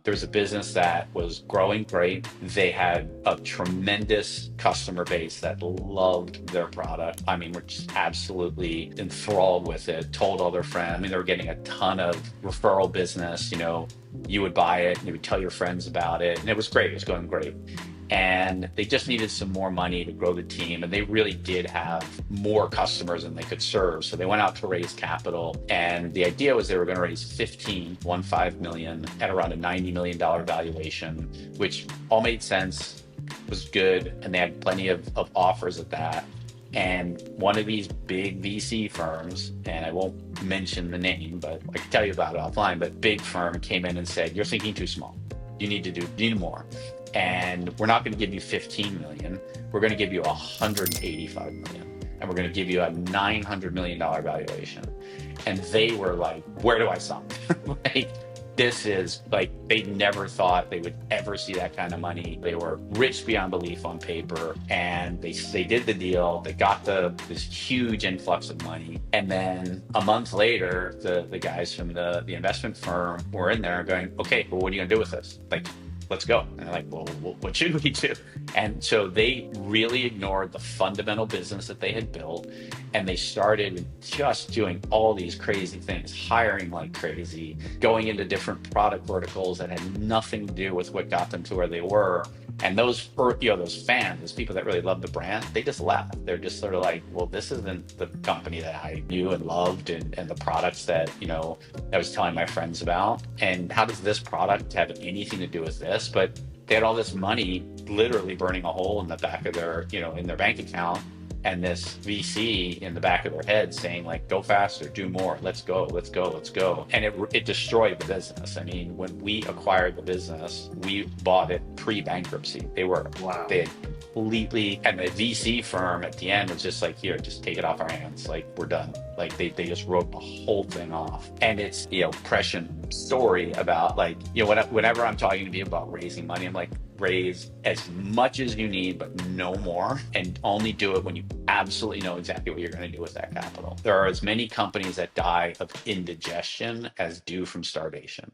There was a business that was growing great. They had a tremendous customer base that loved their product. I mean, were just absolutely enthralled with it, told all their friends. I mean, they were getting a ton of referral business. You would buy it and you would tell your friends about it. And it was great. It was going great. And they just needed some more money to grow the team. And they really did have more customers than they could serve. So they went out to raise capital. And the idea was they were going to raise 15 million at around a $90 million valuation, which all made sense, was good. And they had plenty of offers at that. And one of these big VC firms, and I won't mention the name, but I can tell you about it offline, but big firm came in and said, you're thinking too small. You need more. And we're not going to give you 15 million. We're going to give you 185 million. And we're going to give you a $900 million valuation. And they were like, where do I sign? Like, this is like, they never thought they would ever see that kind of money. They were rich beyond belief on paper, and they did the deal. They got this huge influx of money, and then a month later, the guys from the investment firm were in there going, okay, well, what are you gonna do with this? Like, let's go. And they're like, well, what should we do? And so they really ignored the fundamental business that they had built, and they started just doing all these crazy things, hiring like crazy, going into different product verticals that had nothing to do with what got them to where they were. And those fans, those people that really love the brand, they just left. They're just sort of like, well, this isn't the company that I knew and loved, and the products that, I was telling my friends about. And how does this product have anything to do with this? But they had all this money literally burning a hole in the back of their, in their bank account, and this VC in the back of their head saying, like, go faster, do more, let's go, let's go, let's go. And it destroyed the business. I mean, when we acquired the business, we bought it pre-bankruptcy. Wow. They had completely, and the VC firm at the end was just like, here, just take it off our hands. Like, we're done. Like, they just wrote the whole thing off. And it's, prescient story about, like, whenever I'm talking to people about raising money, I'm like, raise as much as you need, but no more, and only do it when you absolutely know exactly what you're going to do with that capital. There are as many companies that die of indigestion as do from starvation.